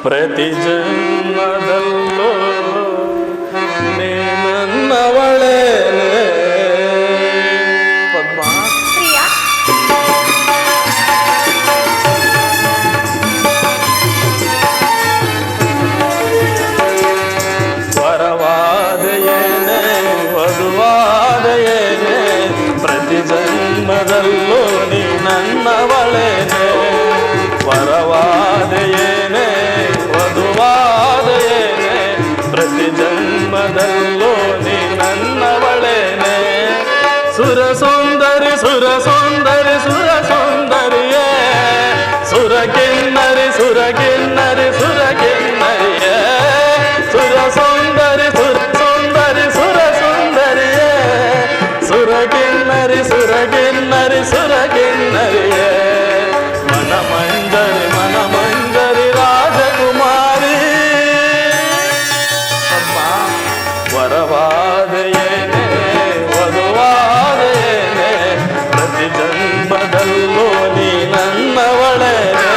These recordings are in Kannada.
ಪ್ರತಿ ಜನ್ಮದಲ್ಲೂ ನೀ ನನ್ನವಳೇನೆ. ಪದ್ಮ ಪ್ರಿಯಾ, ವರವಾದೆಯೇನೆ ವಧುವಾದೆಯೇನೆ ಪ್ರತಿ ಜನ್ಮದಲ್ಲೂ ನೀ ನನ್ನವಳೇನೆ. ವರವಾದೆಯೇನೆ ವಧುವಾದೆಯೇನೆ ಪ್ರತಿ ಜನ್ಮದಲ್ಲೂ ನೀ ನನ್ನವಳೇನೆ. ಸುರ ಸುಂದರಿ ಸುರ ಸುಂದರಿ ಸುರ ಸುಂದರಿಯೇ ಸುರ ಕಿನ್ನರಿ ಸುರ ಕಿನ್ನರಿ ಸುರ ಕಿನ್ನರಿಯೇ ಸುರ ಸುಂದರಿ ಸುರ ಸುಂದರಿ ಸುರ ಸುಂದರಿಯೇ ಸುರ ಕಿನ್ನರಿ ಸುರ ಕಿನ್ನರಿ ಸುರ ಕಿನ್ನರಿಯೇ ಮನ ಮಂಜರಿ ರಾಜಕುಮಾರಿ. ವರವಾದೆಯೇನೆ ವಧುವಾದೆಯೇನೆ ಪ್ರತಿ ಜನ್ಮದಲ್ಲೂ ನೀ ನನ್ನವಳೇನೆ.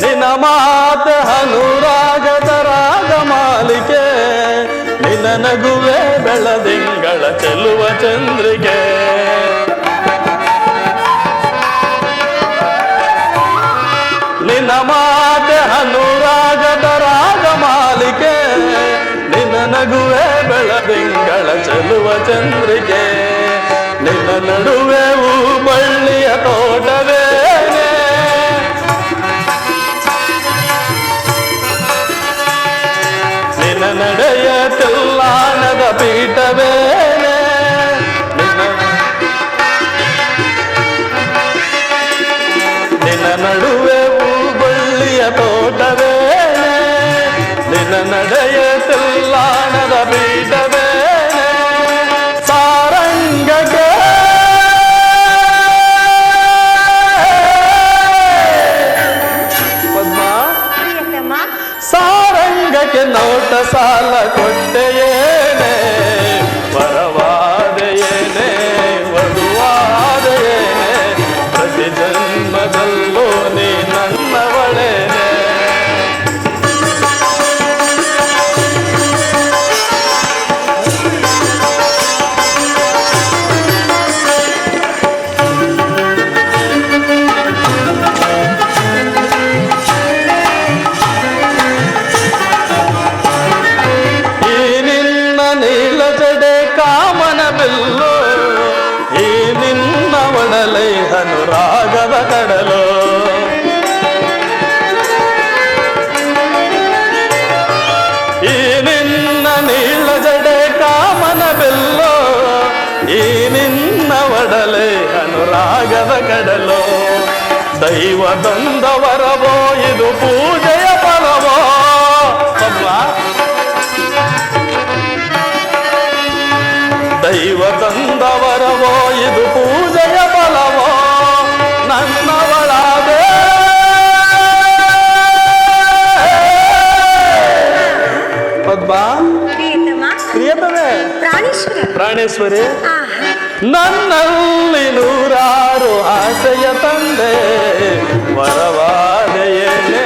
ನಿನ್ನ ಮಾತ ಅನುರಾಗದ ರಾಗ ಮಾಲಿಕೆ ನಿನ್ನ ನಗುವೆ ಬೆಳದಿಂಗಳ ಚೆಲುವ ಚಂದ್ರಿಕೆ. ನಿನ್ನ ಮಾತ ಅನುರಾಗದ ರಾಗ ಮಾಲಿಕೆ ನಿನ್ನ ನಗುವೆ ಬೆಳದಿಂಗಳ ಚೆಲುವ ಚಂದ್ರಿಕೆ. ನಿನ್ನ ನಡುವೆ ಬಳ್ಳಿಯ ತೋಟವೇನೆ ನಿನ್ನ ನಡೆಯ ತೆಲ್ಲಾಣದ ಪೀಠವೇನೆ. ನಿನ್ನ ನಡುವೆ ಬಳ್ಳಿಯ ತೋಟವೇನೆ ನಿನ್ನ ನಡೆಯ ತೆಲ್ಲಾಣದ ಪೀಠವೇನೆ. ಸಾರಂಗಕ್ಕೆ ಪದ್ಮ ಪ್ರಿಯತಮ, ಸಾರಂಗಕ್ಕೆ ನೋಟ ಸಾಲ ಕೊಟ್ಟೆಯೇನೆ. ವರವಾದೆಯೇನೆ ವಧುವಾದೆಯೇನೆ ಪ್ರತಿ ಜನ್ಮದಲ್ಲೂ ನೀ ನನ್ನವಳೇನೆ. ಬಿಲ್ಲು ಈ ನಿನ್ನ ಒಡಲೈ ಅನುರಾಗದ ಕಡಲು. ಈ ನಿನ್ನ ನೀಳ ಜಡೆ ಕಾಮನ ಬಿಲ್ಲು ಈ ನಿನ್ನ ಒಡಲೈ ಅನುರಾಗದ ಕಡಲು. ದೈವದಂದ ವರವೋ ಇದು ಪೂಜೆಯ ಫಲವೋ. ದೈವ ತಂದವರವೋ ಇದು ಪೂಜೆಯ ಬಲವೋ. ನನ್ನವಳಾದೆ ಪದ್ಮ ಪ್ರಿಯತಮೆ ಪ್ರಾಣೇಶ್ವರಿ ನನ್ನಲ್ಲಿ ನೂರಾರು ಆಸೆಯ ತಂದೆ. ವರವಾದೆಯೇನೆ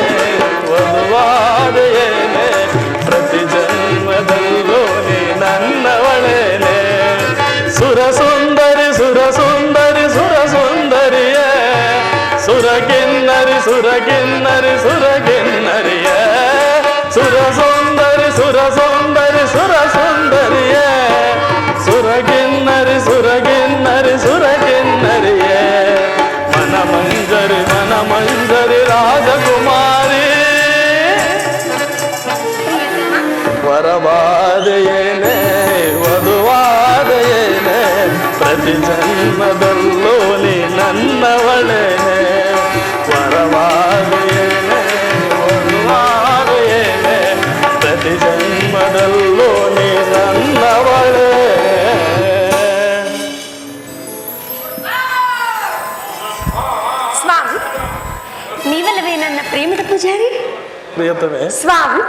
ವಧುವಾದೆಯೇನೆ ಪ್ರತಿ ಜನ್ಮದಲ್ಲೂ ನೀ ನನ್ನವಳೇನೆ. ಸುರ ಸುಂದರಿ ಸುರ ಸುಂದರಿ ಸುರ ಸುಂದರಿಯೇ ಸುರ ಕಿನ್ನರಿ ಸುರ ಕಿನ್ನರಿ ಸುರ ಕಿನ್ನರಿಯೇ ಸುರ ಸುಂದರಿ ಸುರ ಸುಂದರಿ ಸುರ ಸುಂದರಿಯೇ ಸುರ ಕಿನ್ನರಿ ಸುರ ಕಿನ್ನರಿ ಸುರ ಕಿನ್ನರಿಯೇ ಮನ ಮಂಜರಿ ರಾಜಕುಮಾರಿ. ವರವಾದೆಯೇನೆ ವಧುವಾದೆಯೇನೆ ಪ್ರತಿ ಜನ್ಮದಲ್ಲೂ ನೀ ನನ್ನವಳೇನೆ. ವರವಾದೆಯೇನೆ ವಧುವಾದೆಯೇನೆ ಪ್ರತಿ ಜನ್ಮದಲ್ಲೂ ನೀ ನನ್ನವಳೇ. ಸ್ವಾಮಿ, ನೀವಲ್ಲವೇ ನನ್ನ ಪ್ರೇಮದ ಪೂಜಾರಿ? ಪ್ರಿಯತಮೆ, ಸ್ವಾಮಿ,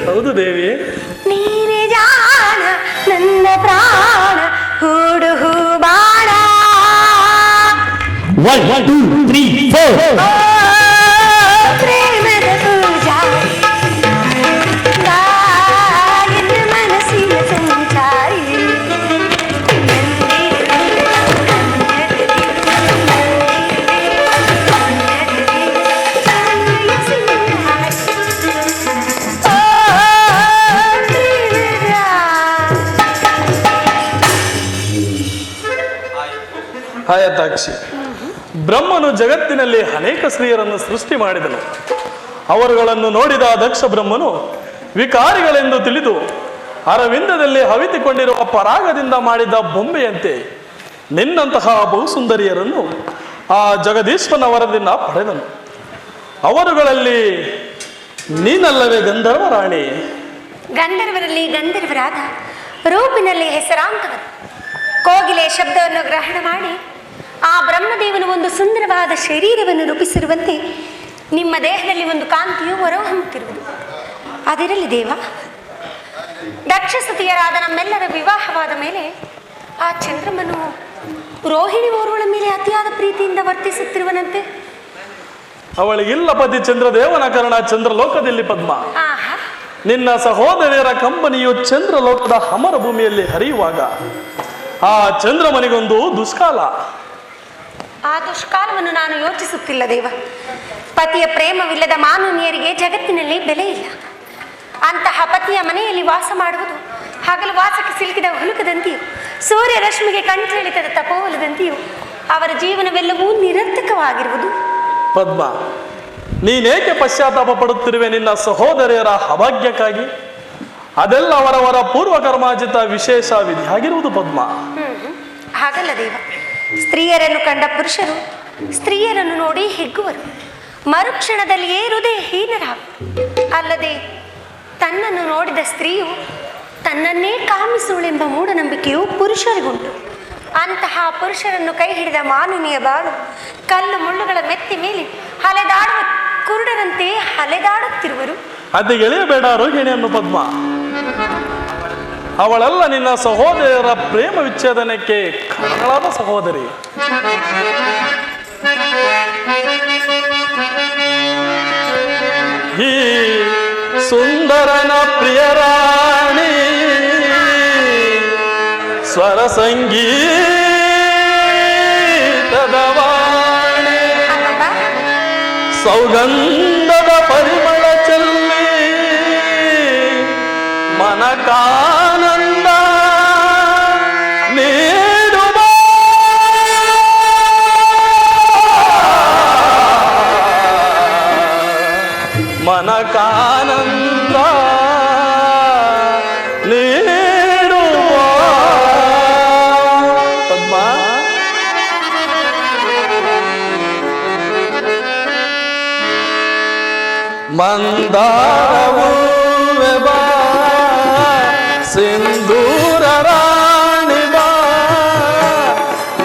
ಹೌದು ದೇವಿ. ನೀನೆ ಜಾಣ ನನ್ನ ಪ್ರಾಣ ಹೂಡು ಹೂಬಾಣ. 1 2 3 4 ಪ್ರೇಮದ ಪೂಜಾರಿ ಗಾಯನ ಮನಸ್ಸಿನ ಸಂಚಾರಿ. ಆಯತಾಕ್ಷಿ, ಬ್ರಹ್ಮನು ಜಗತ್ತಿನಲ್ಲಿ ಅನೇಕ ಸ್ತ್ರೀಯರನ್ನು ಸೃಷ್ಟಿ ಮಾಡಿದನು. ಅವರುಗಳನ್ನು ನೋಡಿದ ದಕ್ಷ ಬ್ರಹ್ಮನು ವಿಕಾರಿಗಳೆಂದು ತಿಳಿದು ಅರವಿಂದದಲ್ಲಿ ಹವಿತಿಕೊಂಡಿರುವ ಪರಾಗದಿಂದ ಮಾಡಿದ ಬೊಂಬೆಯಂತೆ ನಿನ್ನಂತಹ ಬಹುಸುಂದರಿಯರನ್ನು ಆ ಜಗದೀಶ್ವರನ ವರದಿಂದ ಪಡೆದನು. ಅವರುಗಳಲ್ಲಿ ನೀನಲ್ಲವೇ ಗಂಧರ್ವ ರಾಣಿ? ಗಂಧರ್ವರಲ್ಲಿ ಗಂಧರ್ವರಾದ ರೂಪಿನಲ್ಲಿ ಹೆಸರಾಂತವರು. ಕೋಗಿಲೆ ಶಬ್ದವನ್ನು ಗ್ರಹಣ ಮಾಡಿ ಆ ಬ್ರಹ್ಮದೇವನು ಒಂದು ಸುಂದರವಾದ ಶರೀರವನ್ನು ರೂಪಿಸಿರುವಂತೆ ನಿಮ್ಮ ದೇಹದಲ್ಲಿ ಒಂದು ಕಾಂತಿಯು ಹೊರಹೊಮ್ಮುತ್ತಿರುವುದು. ಅದಿರಲಿ ದೇವ, ದಕ್ಷಸತಿಯರಾದ ನಮ್ಮೆಲ್ಲರ ವಿವಾಹವಾದ ಮೇಲೆ ಆ ಚಂದ್ರಮನು ರೋಹಿಣಿ ಓರ್ವಳ ಮೇಲೆ ಅತಿಯಾದ ಪ್ರೀತಿಯಿಂದ ವರ್ತಿಸುತ್ತಿರುವನಂತೆ. ಅವಳಿಗಿಲ್ಲ ಪತಿ ಚಂದ್ರದೇವನ ಕಾರಣ ಚಂದ್ರಲೋಕದಲ್ಲಿ ಪದ್ಮ. ಆಹಾ, ನಿನ್ನ ಸಹೋದರಿಯರ ಕಂಪನಿಯು ಚಂದ್ರಲೋಕದ ಅಮರ ಭೂಮಿಯಲ್ಲಿ ಹರಿಯುವಾಗ ಆ ಚಂದ್ರಮನಿಗೊಂದು ದುಷ್ಕಾಲ. ಆ ದುಷ್ಕಾಲವನ್ನು ನಾನು ಯೋಚಿಸುತ್ತಿಲ್ಲ ದೇವ. ಪತಿಯ ಪ್ರೇಮವಿಲ್ಲದ ಮಾನವೀಯರಿಗೆ ಜಗತ್ತಿನಲ್ಲಿ ಬೆಲೆ ಇಲ್ಲ. ಅಂತಹ ಪತಿಯ ಮನೆಯಲ್ಲಿ ವಾಸ ಮಾಡುವುದು ಹಗಲು ವಾಸಕ್ಕೆ ಸಿಲುಕಿದ ಹುಲುಕದಂತೆಯೂ ಸೂರ್ಯ ರಶ್ಮಿಗೆ ಕಂಠೆಳಿತದ ತಪೋವಲದಂತೆಯೂ ಅವರ ಜೀವನವೆಲ್ಲವೂ ನಿರರ್ಥಕವಾಗಿರುವುದು. ಪದ್ಮ, ನೀನೇಕೆ ಪಶ್ಚಾತ್ತಾಪ ಪಡುತ್ತಿರುವೆ ನಿನ್ನ ಸಹೋದರಿಯರ ಅಭಾಗ್ಯಕ್ಕಾಗಿ? ಅದೆಲ್ಲ ಅವರವರ ಪೂರ್ವ ಕರ್ಮಾರ್ಜಿತ ವಿಶೇಷ ವಿಧಿಯಾಗಿರುವುದು ಪದ್ಮ. ಹಾಗಲ್ಲ ದೇವ, ಸ್ತ್ರೀಯರನ್ನು ಕಂಡ ಪುರುಷರು ಸ್ತ್ರೀಯರನ್ನು ನೋಡಿ ಹಿಗ್ಗುವರು, ಮರುಕ್ಷಣದಲ್ಲಿಯೇ ಹೃದಯಹೀನರಾಗ. ಅಲ್ಲದೆ ತನ್ನನ್ನು ನೋಡಿದ ಸ್ತ್ರೀಯು ತನ್ನನ್ನೇ ಕಾಮಿಸುವಳೆಂಬ ಮೂಢನಂಬಿಕೆಯು ಪುರುಷರಿಗುಂಟು. ಅಂತಹ ಪುರುಷರನ್ನು ಕೈ ಹಿಡಿದ ಮಾನವೀಯ ಬಾಳು ಕಲ್ಲು ಮುಳ್ಳುಗಳ ಮೆತ್ತಿ ಮೇಲೆ ಅಲೆದಾಡುವ ಕುರುಡರಂತೆ ಅಲೆದಾಡುತ್ತಿರುವರು. ಅದು ಎಳೆಯಬೇಡ ರೋಹಿಣಿಯನ್ನು ಪದ್ಮ. ಅವಳೆಲ್ಲ ನಿನ್ನ ಸಹೋದರಿಯರ ಪ್ರೇಮ ವಿಚ್ಛೇದನಕ್ಕೆ ಕಾರಣಗಳಾದ ಸಹೋದರಿ. ಈ ಸುಂದರನ ಪ್ರಿಯರಾಣಿ ಸ್ವರ ಸಂಗೀತದ ವಾಣಿ, ಸೌಗಂಧದ ಪರಿಮಳ ಚೆಲ್ಲಿ ಮನಕಾನಂದ ನೀಡುವ ಮನಕಾನಂದ ನೀಡುವ. ಪದ್ಮ, ಮಂದಾರವೂ ಬಾ ಸಿಂಧೂರ ರಾಣಿ ಬಾ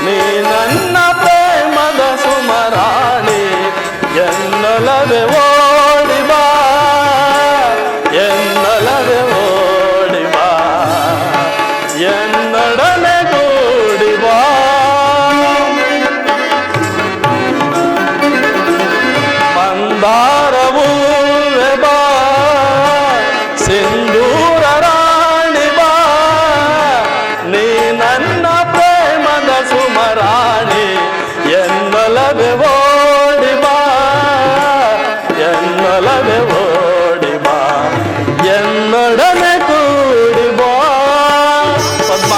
ನೀ ನನ್ನ ಪ್ರೇಮದ ಸುಮರಾಣಿ ಎನ್ನಲದೆ ಓಡಿ ಬಾ ಎನ್ನಲದೆ ಓಡಿ ಬಾ ಎನ್ನಡನೆ ಕೂಡಿ ಬಾ ಮಂದಾರವೂ ಬಾ ಸಿಂಧೂರ ರಾಣಿ ಬಾ ನೀ ನನ್ನ ಪ್ರೇಮದ ಸುಮರಾಣಿ ಎನ್ನಲದೆ ಓಡಿ ಬಾ ಎನ್ನಲದೆ ಓಡಿ ಬಾ ಎನ್ನೊಡನೆ ಕೂಡಿ ಬಾ ಪದ್ಮ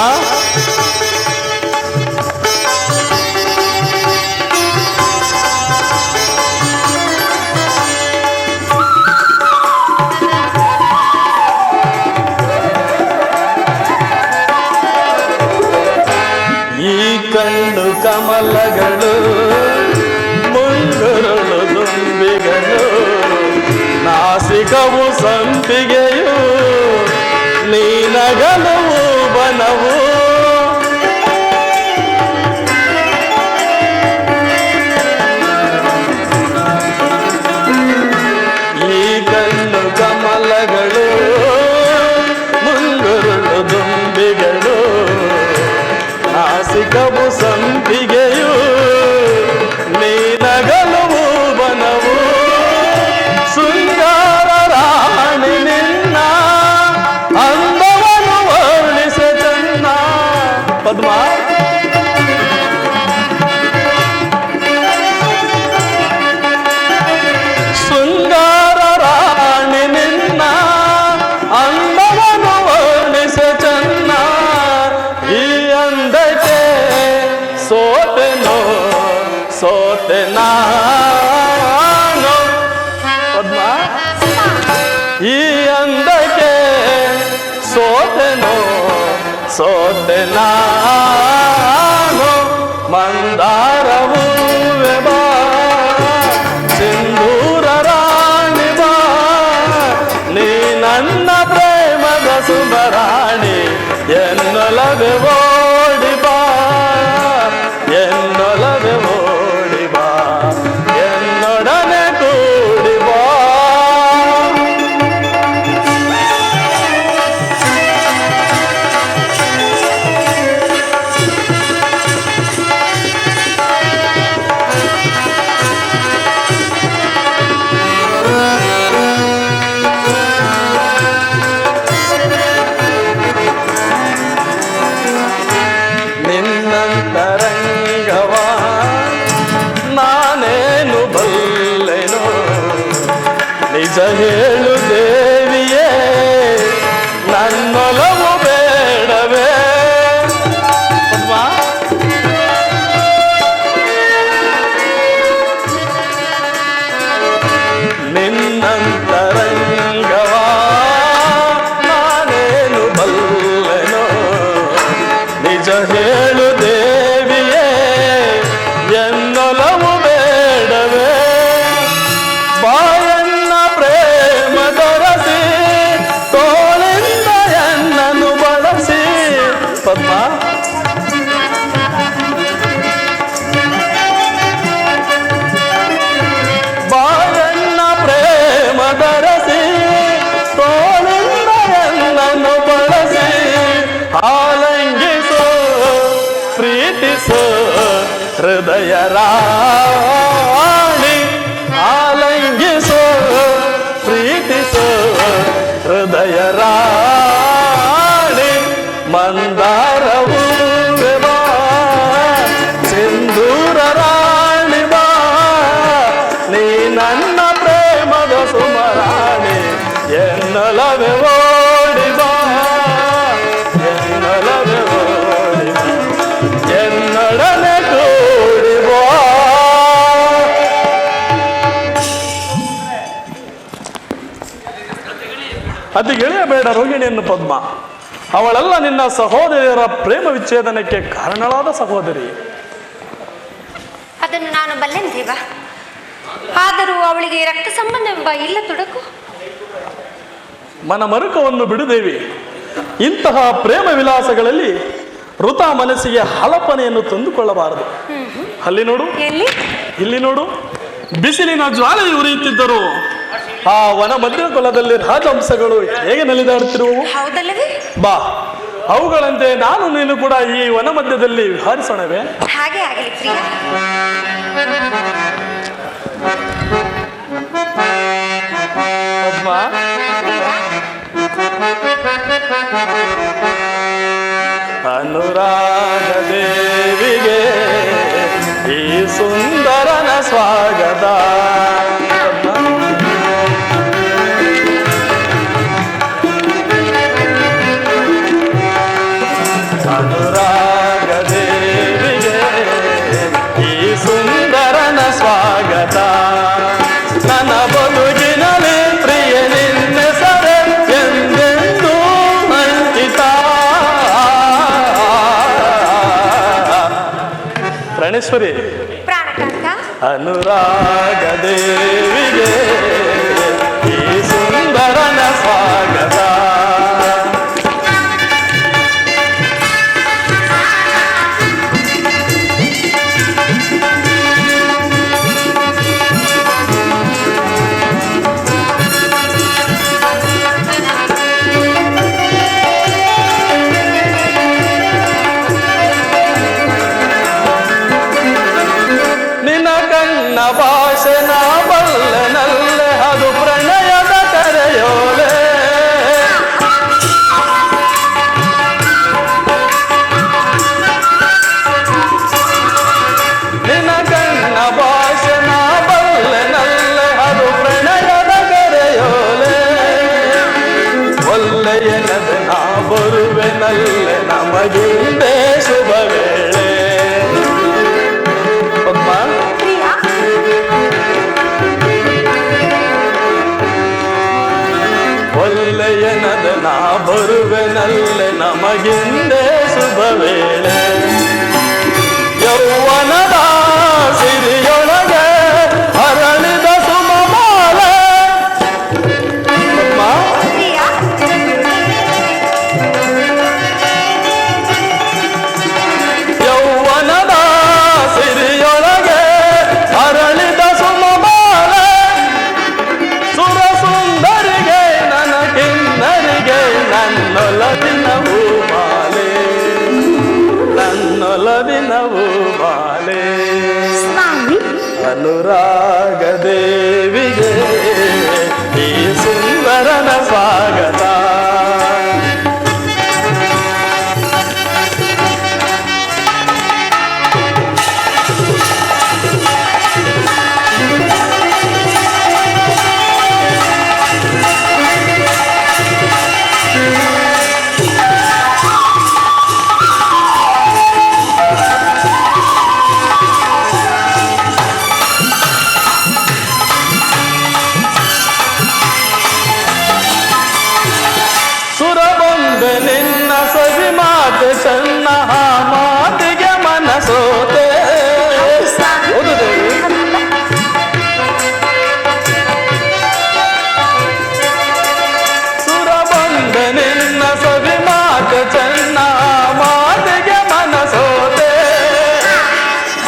ಈ ಕಣ್ಣು ಕಮಲಗಳು ಮುಂಗುರುಳು ದುಂಬಿಗಳು ನಾಸಿಕವು ಸಂಪಿಗೆಯು ನೀನಗಲು ಬನವು ಈ ಕಣ್ಣು ಕಮಲಗಳು ಮುಂಗುರುಳು ದುಂಬಿಗಳು ನಾಸಿಕವು ಸಂಪಿಗೆಯು ನೀನಗಲು ಬನವು ಶೃಂಗಾರ ರಾಣಿ ನಿನ್ನ ಅಂದವನ್ನು ವರ್ಣಿಸೆ ಚೆನ್ನ ಪದ್ಮ ಶೃಂಗಾರ ರಾಣಿ ನಿನ್ನ ಅಂದವನ್ನು ವರ್ಣಿಸೆ ಚೆನ್ನ ಈ ಅಂದಕ್ಕೆ ಸೋತೆನೋ ಸೋತೆ ನಾನು ಪದ್ಮ ಈ ಅಂದಕ್ಕೆ ಸೋತೆನೋ ಸೋತೆ ನಾನು ಮಂದಾರವೂ ಬಾ ಸಿಂಧೂರ ರಾಣಿ ಬಾ ನೀ ನನ್ನ ಪ್ರೇಮದ ಸುಮರಾಣಿ ಎನ್ನಲದೆ ಓಡಿ ಬಾ ಎನ್ನಲದೆ ಓಡಿ ಬಾ ಎನ್ನೊಡನೆ ಕೂಡಿ ಬಾ ನಿನ್ನಂತರಂಗವ ನಾನೇನು ಬಲ್ಲೆನೋ ನಿಜ ಹೇಳು ದೇವಿಯೇ ನನ್ನೊಲವು ಬೇಡವೇ ಪದ್ಮ ನಿನ್ನಂತರಂಗವ ನಾನೇನು ಬಲ್ಲೆನೋ ನಿಜ ಹೇಳು ದೇವಿಯೇ ಎನ್ನೊಲವು ಬೇಡವೇ ಬಾಯನ್ನ ಪ್ರೇಮ ದೊರಸಿ ತೋಳಿಂದ ಎನ್ನನ್ನು ಬಳಸಿ ಪದ್ಮ ಬಾಯನ್ನ ಪ್ರೇಮ ದೊರಸಿ ತೋಳಿಂದ ಎನ್ನನ್ನು ಬಳಸಿ ಆಲಂಗಿಸೋ ಪ್ರೀತಿಸೋ ಹೃದಯ ರಾಣಿ ಆಲಂಗಿಸೋ ಪ್ರೀತಿಸೋ ಹೃದಯ ರಾಣಿ ಮಂದಾರವೂ ಬಾ ಸಿಂಧೂರ ರಾಣಿ ಬಾ ನೀ ನನ್ನ ಪ್ರೇಮದ ಸುಮರಾಣಿ ಎನ್ನಲವೆ ಓಡಿ ಬಾ ಎನ್ನಲವೆ ಓಡಿ ಬಾ ಎನ್ನೊಡನೆ ಕೂಡಿ ಬಾ ಅತಿ ಗೆಳೆಯಬೇಡ ರೋಹಿಣಿಯನ್ನು ಪದ್ಮ ಅವಳೆಲ್ಲ ನಿನ್ನ ಸಹೋದರಿಯರ ಪ್ರೇಮ ವಿಚ್ಛೇದನಕ್ಕೆ ಕಾರಣಳಾದ ಸಹೋದರಿ. ಅದನ್ನು ನಾನು ಬಲ್ಲೆನು ದೇವ. ಆದರೂ ಅವಳಿಗೆ ರಕ್ತ ಸಂಬಂಧವೆಂಬ ಇಲ್ಲ ತೊಡಕು. ಮನಮರುಕವನ್ನು ಬಿಡುದೇವಿ. ಇಂತಹ ಪ್ರೇಮ ವಿಲಾಸಗಳಲ್ಲಿ ವೃತ ಮನಸ್ಸಿಗೆ ಹಲಪನೆಯನ್ನು ತಂದುಕೊಳ್ಳಬಾರದು. ಅಲ್ಲಿ ನೋಡು, ಎಲ್ಲಿ? ಇಲ್ಲಿ ನೋಡು, ಬಿಸಿಲಿನ ಜ್ವಾಲೆ ಉರಿಯುತ್ತಿದ್ದರು ಆ ವನ ಮಧ್ಯ ಕೊಲದಲ್ಲಿ ರಾಜಹಂಸಗಳು ಹೇಗೆ ನಲಿದಾಡುತ್ತಿರುವವು. ಹೌದಲ್ಲವೇ? ಬಾ, ಅವುಗಳಂತೆ ನಾನು ನೀನು ಕೂಡ ಈ ವನ ಮಧ್ಯದಲ್ಲಿ ವಿಹಾರಿಸೋಣವೇ? ಹಾಗೆ ಆಗಲಿ ಪ್ರಿಯ. ಪದ್ಮ, ಅನುರಾಗ ದೇವಿಗೆ ಈ ಸುಂದರನ ಸ್ವಾಗತ. ಅನುರಾಗ ದೇವಿಗೆ ಈ ಸುಂದರನ ಸ್ವಾಗತ. ನನ್ನ ಬದುಕಿನಲ್ಲಿ ಪ್ರಿಯ ನಿನ್ನ ಸರೆ ಎಂದೆಂದೂ ಅಂಕಿತ. ಪ್ರಾಣೇಶ್ವರಿ, ಪ್ರಾಣಕಾಂತ, ಅನುರಾಗ ದೇವಿಗೆ ಈ ಸುಂದರನ ಸ್ವಾಗತ. ಭಾಷಣ ಬಲ್ಲನಲ್ಲೆ ಅದು ಪ್ರಣಯದ ಕರೆಯೋಲೆ. ನಿನ್ನ ಕಣ್ಣ ಭಾಷಣ ಬಲ್ಲನಲ್ಲೆ ಅದು ಪ್ರಣಯದ ಕರೆಯೋಲೆ. ಒಳ್ಳೆಯನದ ನಾ ಬರುವೆನಲ್ಲೆ ನಮಗಿಂದೇ ಶುಭ ವೇಳೆ. ಪದ್ಮ, ಒಳ್ಳೆಯನದ ನಾ ಬರುವೆನಲ್ಲೆ ನಮಗಿಂದೇ ಶುಭ ವೇಳೆ. ಯೌವನದ ಸಿರಿಯೊಳಗೆ ಅರಳಿದ ಸುಮಮಾಲೆ. ಯೌವನದ ಸಿರಿಯೊಳಗೆ ಅರಳಿದ ಸುಮಮಾಲೆ. ಸುರ ಸುಂದರಿಗೆ ನನಗಿನ್ನರಿಗೆ ನನ್ನೊಲವಿನ ಹೂಮಾಲೆ. ನನ್ನೊಲವಿನ ಹೂಮಾಲೆ. ಅನುರಾಗ ದೇವಿಗೆ ಈ ಸುಂದರನ ಸ್ವಾಗತ. ನಿನ್ನ ಸವಿ ಮಾತೆ ಚೆನ್ನ ಮಾತಿಗೆ ಮನಸೋತೆ. ಹೌದು ದೇವಿ. ಸುರ ಬಂದ ನಿನ್ನ ಸವಿ ಮಾತೆ ಚೆನ್ನ ಮಾತಿಗೆ ಮನಸೋತೆ.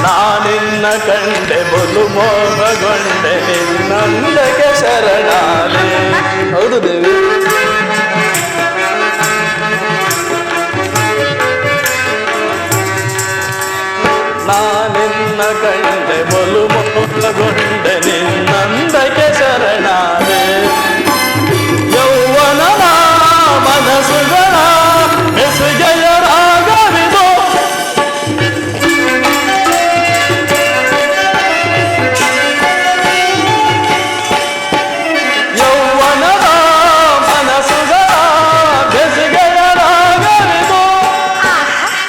ನಾನಿನ್ನ ಕಂಡೆ ಬಲು ಮೋಹಗೊಂಡೆ ನಿನ್ನಂದಕ್ಕೆ ಶರಣಾದೆ. ಹೌದು ದೇವಿ. ನಾನಿನ್ನ ಕಂಡೆ ಬಲು ಮೋಹಗೊಂಡೆ ನಿನ್ನಂದಕ್ಕೆ ಶರಣಾದೆ. ಯೌವನದ ಮನಸ್ಸುಗಳ ಬೆಸುಗೆಯ ರಾಗವಿದು. ಯೌವನದ ಮನಸ್ಸುಗಳ ಬೆಸುಗೆಯ ರಾಗವಿದು.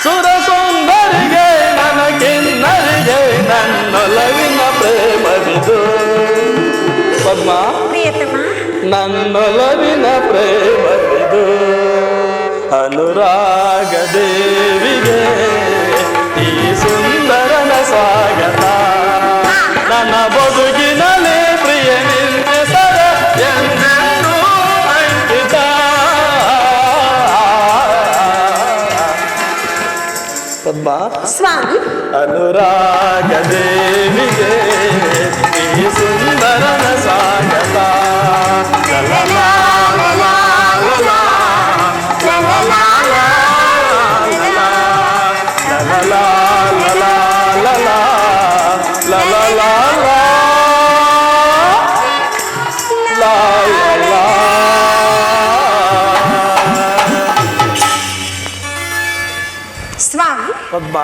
ಸುರ ಸುಂದರಿಗೆ ನನಗಿನ್ನರಿಗೆ ನನ್ನೊಲವಿನ ಪ್ರೇಮವಿದು. ಪದ್ಮ, ನನ್ನೊಲವಿನ ಪ್ರೇಮವಿದು. ಅನುರಾಗ ದೇವಿಗೆ ಈ ಸುಂದರನ ಸ್ವಾಗತ. ನನ್ನ ಬದುಕಿನ ಪದ್ಮ ಸ್ವಾಮಿ, ಅನುರಾಗ ದೇವಿಗೆ ಈ ಸುಂದರನ ಸ್ವಾಗತ. ಸ್ವಾಮಿ, ಪದ್ಮ